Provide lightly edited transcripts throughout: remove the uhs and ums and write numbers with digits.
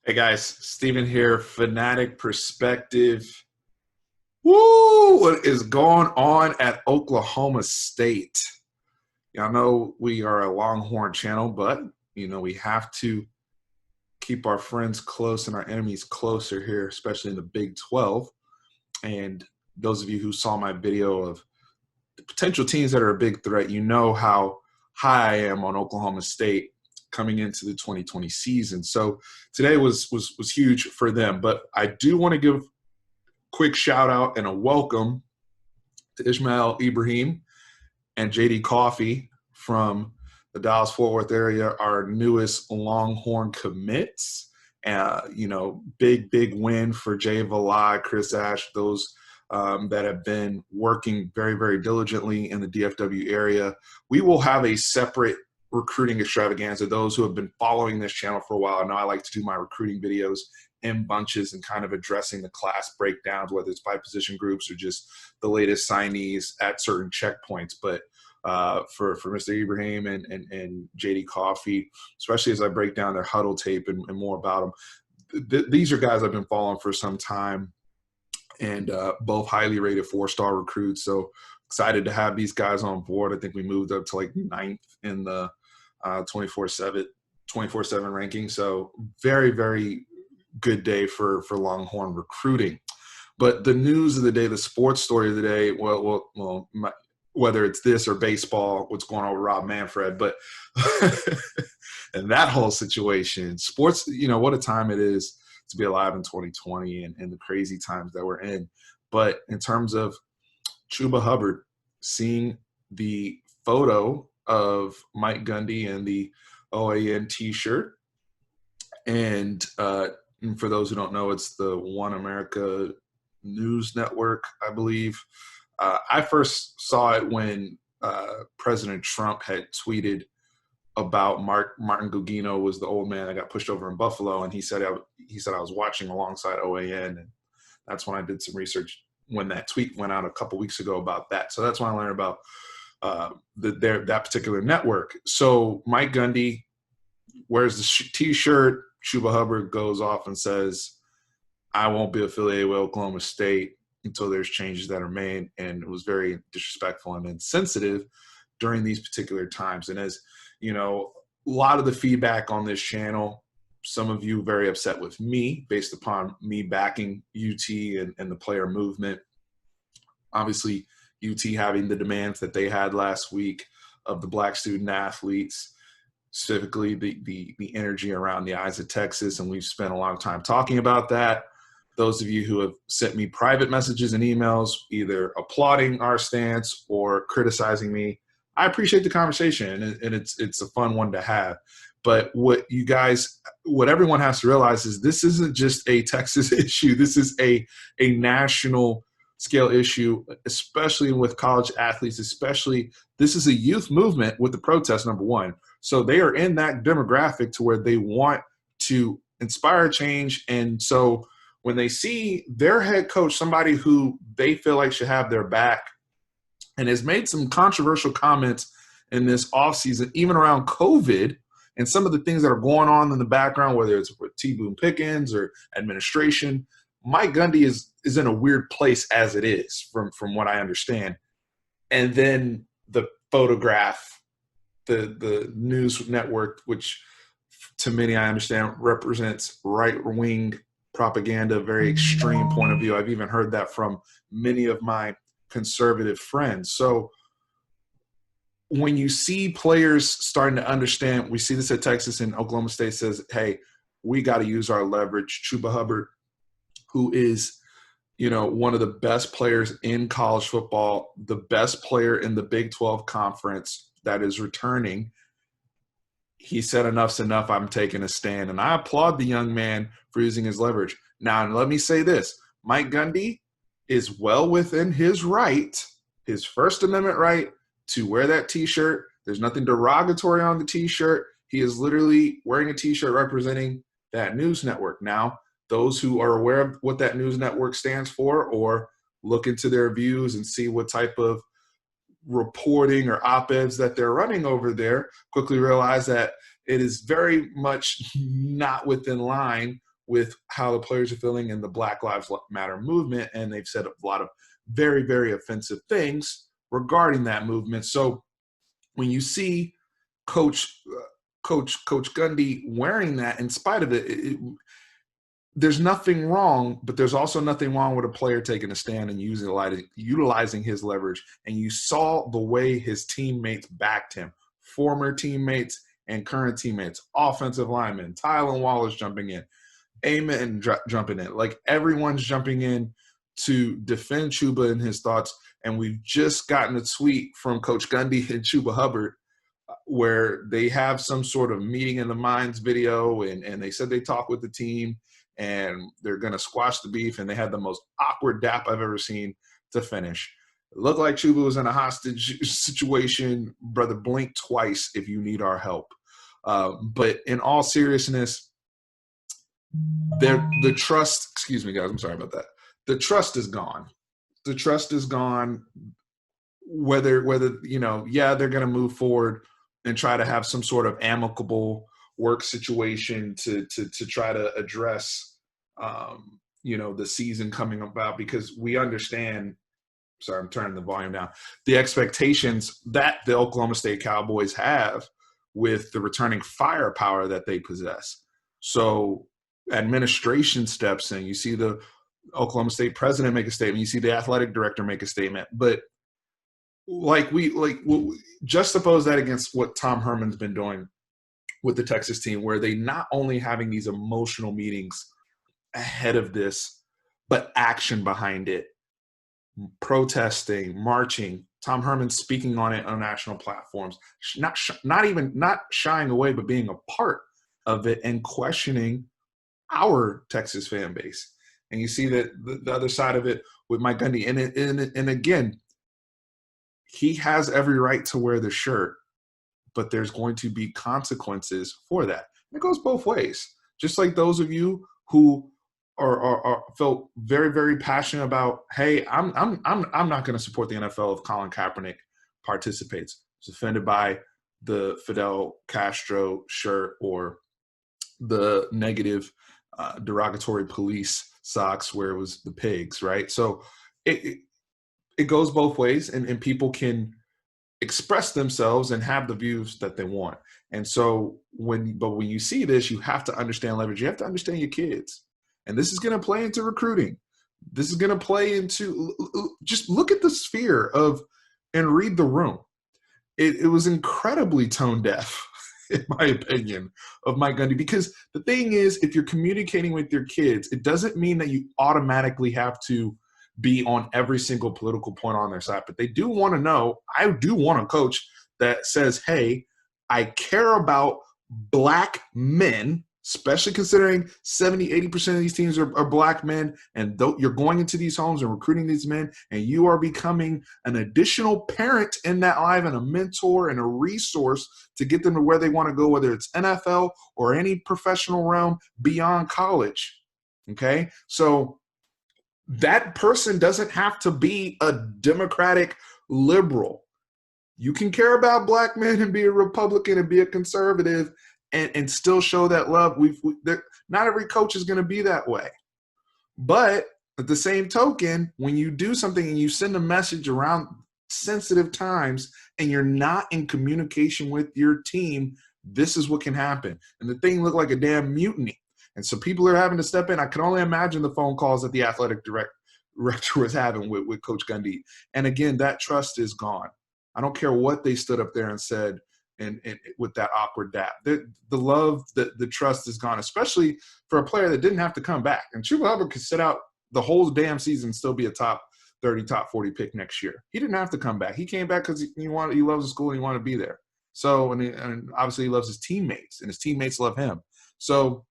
Hey guys, Steven here, Fanatic Perspective. Woo! What is going on at Oklahoma State? Y'all know we are a Longhorn channel, but we have to keep our friends close and our enemies closer here, especially in the Big 12. And those of you who saw my video of the potential teams that are a big threat, you know how high I am on Oklahoma State coming into the 2020 season. So today was huge for them. But I do want to give a quick shout out and a welcome to Ishmael Ibrahim and JD Coffee from the Dallas-Fort Worth area, our newest Longhorn commits. Big win for Jay Valai, Chris Ash, those that have been working very, very diligently in the DFW area. We will have a separate recruiting extravaganza. Those who have been following this channel for a while, I know I like to do my recruiting videos in bunches and kind of addressing the class breakdowns, whether it's by position groups or just the latest signees at certain checkpoints. But for Mr. Ibrahim and JD Coffee, especially as I break down their huddle tape and more about them, these are guys I've been following for some time, and both highly rated 4-star recruits. So excited to have these guys on board. I think we moved up to like 9th in the 24/7 ranking. So very, very good day for Longhorn recruiting. But the news of the day, the sports story of the day, whether it's this or baseball, what's going on with Rob Manfred, but and that whole situation, sports, what a time it is to be alive in 2020 and the crazy times that we're in. But in terms of Chuba Hubbard, seeing the photo of Mike Gundy and the OAN t-shirt, and for those who don't know, it's the One America News Network, I believe. I first saw it when President Trump had tweeted about Martin Gugino was the old man that got pushed over in Buffalo, and he said I was watching alongside OAN, and that's when I did some research when that tweet went out a couple weeks ago about that. So that's when I learned about that particular network. So Mike Gundy wears the T-shirt. Chuba Hubbard goes off and says, "I won't be affiliated with Oklahoma State until there's changes that are made," and it was very disrespectful and insensitive during these particular times. And as you know, a lot of the feedback on this channel, some of you very upset with me based upon me backing UT and the player movement. Obviously, UT having the demands that they had last week of the black student athletes, specifically the energy around the Eyes of Texas, and we've spent a lot of time talking about that. Those of you who have sent me private messages and emails, either applauding our stance or criticizing me, I appreciate the conversation, and it's a fun one to have. But what everyone has to realize is this isn't just a Texas issue. This is a national scale issue, especially with college athletes, this is a youth movement with the protest, number one. So they are in that demographic to where they want to inspire change. And so when they see their head coach, somebody who they feel like should have their back, and has made some controversial comments in this offseason, even around COVID and some of the things that are going on in the background, whether it's with T. Boone Pickens or administration, Mike Gundy is in a weird place as it is, from what I understand. And then the photograph, the news network, which to many I understand represents right-wing propaganda, very extreme point of view. I've even heard that from many of my conservative friends. So when you see players starting to understand, we see this at Texas, and Oklahoma State says, hey, we got to use our leverage. Chuba Hubbard, who is, one of the best players in college football, the best player in the Big 12 conference that is returning, he said, enough's enough, I'm taking a stand. And I applaud the young man for using his leverage. Now, let me say this. Mike Gundy is well within his right, his First Amendment right, to wear that T-shirt. There's nothing derogatory on the T-shirt. He is literally wearing a T-shirt representing that news network. Now, those who are aware of what that news network stands for or look into their views and see what type of reporting or op-eds that they're running over there quickly realize that it is very much not within line with how the players are feeling in the Black Lives Matter movement, and they've said a lot of very, very offensive things regarding that movement. So when you see Coach Gundy wearing that, in spite of it, there's nothing wrong, but there's also nothing wrong with a player taking a stand and utilizing his leverage. And you saw the way his teammates backed him, former teammates and current teammates, offensive linemen, Tylan Wallace jumping in, Amen jumping in. Like, everyone's jumping in to defend Chuba and his thoughts. And we've just gotten a tweet from Coach Gundy and Chuba Hubbard where they have some sort of meeting in the minds video, and they said they talked with the team and they're going to squash the beef, and they had the most awkward dap I've ever seen to finish. It looked like Chuba was in a hostage situation. Brother, blink twice if you need our help. But in all seriousness, the trust, excuse me, guys, I'm sorry about that. The trust is gone. The trust is gone. Whether yeah, they're going to move forward and try to have some sort of amicable work situation to try to address, the season coming about, because we understand. Sorry, I'm turning the volume down. The expectations that the Oklahoma State Cowboys have with the returning firepower that they possess. So administration steps in. You see the Oklahoma State president make a statement. You see the athletic director make a statement. But just suppose that against what Tom Herman's been doing with the Texas team, where they not only having these emotional meetings ahead of this, but action behind it, protesting, marching, Tom Herman speaking on it on national platforms, not shying away, but being a part of it and questioning our Texas fan base. And you see that the other side of it with Mike Gundy. And again, he has every right to wear the shirt, but there's going to be consequences for that. And it goes both ways. Just like those of you who are felt very, very passionate about, hey, I'm not going to support the NFL if Colin Kaepernick participates. Was offended by the Fidel Castro shirt or the negative derogatory police socks where it was the pigs, right? So it goes both ways, and people can express themselves and have the views that they want. And so when you see this, you have to understand leverage. You have to understand your kids. And this is going to play into recruiting. This is going to play into – just look at the sphere of – and read the room. It was incredibly tone deaf, in my opinion, of Mike Gundy. Because the thing is, if you're communicating with your kids, it doesn't mean that you automatically have to be on every single political point on their side. But they do want to know – I do want a coach that says, hey, I care about black men – especially considering 70-80% of these teams are black men, and you're going into these homes and recruiting these men, and you are becoming an additional parent in that life and a mentor and a resource to get them to where they want to go, whether it's NFL or any professional realm beyond college. Okay? So that person doesn't have to be a Democratic liberal. You can care about black men and be a Republican and be a conservative and still show that love. Not every coach is going to be that way. But at the same token, when you do something and you send a message around sensitive times and you're not in communication with your team, this is what can happen. And the thing looked like a damn mutiny. And so people are having to step in. I can only imagine the phone calls that the athletic director was having with Coach Gundy. And again, that trust is gone. I don't care what they stood up there and said. And with that awkward dap, the love, the trust is gone, especially for a player that didn't have to come back. And Chuba Hubbard could sit out the whole damn season and still be a top 30, top 40 pick next year. He didn't have to come back. He came back because he loves the school and he wanted to be there. So, and obviously he loves his teammates, and his teammates love him. So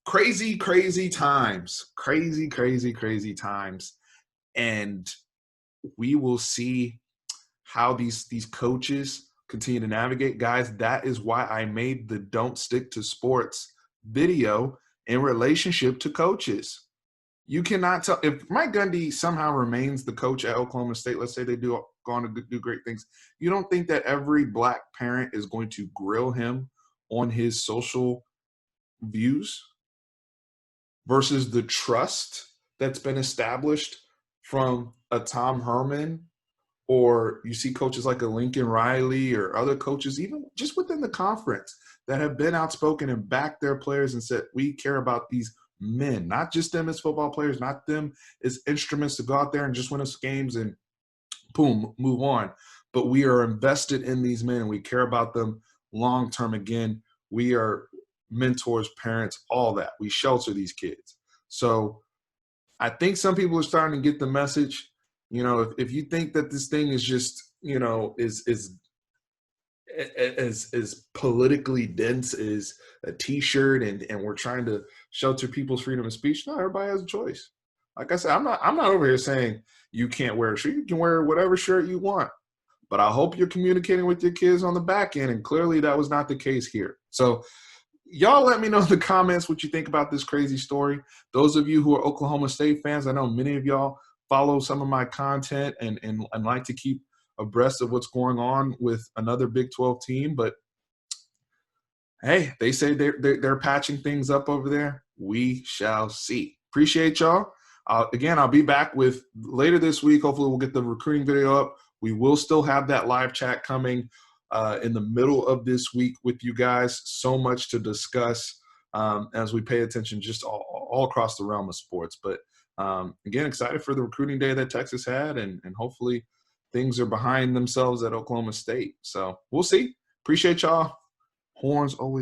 crazy, crazy times, crazy, crazy, crazy times. And we will see how these coaches continue to navigate. Guys, that is why I made the Don't Stick to Sports video in relationship to coaches. You cannot tell – if Mike Gundy somehow remains the coach at Oklahoma State, let's say they go on to do great things, you don't think that every black parent is going to grill him on his social views? versus the trust that's been established from a Tom Herman, or you see coaches like a Lincoln Riley or other coaches, even just within the conference, that have been outspoken and backed their players and said, we care about these men, not just them as football players, not them as instruments to go out there and just win us games and boom, move on. But we are invested in these men and we care about them long term. Again, we are mentors, parents, all that. We shelter these kids. So I think some people are starting to get the message. You know, if you think that this thing is just, you know, is as politically dense as a T-shirt, and we're trying to shelter people's freedom of speech, no, everybody has a choice. Like I said, I'm not over here saying you can't wear a shirt. You can wear whatever shirt you want. But I hope you're communicating with your kids on the back end, and clearly that was not the case here. So y'all let me know in the comments what you think about this crazy story. Those of you who are Oklahoma State fans, I know many of y'all follow some of my content and like to keep abreast of what's going on with another Big 12 team. But hey, they say they're patching things up over there. We shall see. Appreciate y'all. Again, I'll be back with later this week. Hopefully we'll get the recruiting video up. We will still have that live chat coming in the middle of this week with you guys. So much to discuss as we pay attention just all across the realm of sports. But again, excited for the recruiting day that Texas had, and hopefully things are behind themselves at Oklahoma State. So we'll see. Appreciate y'all. Horns always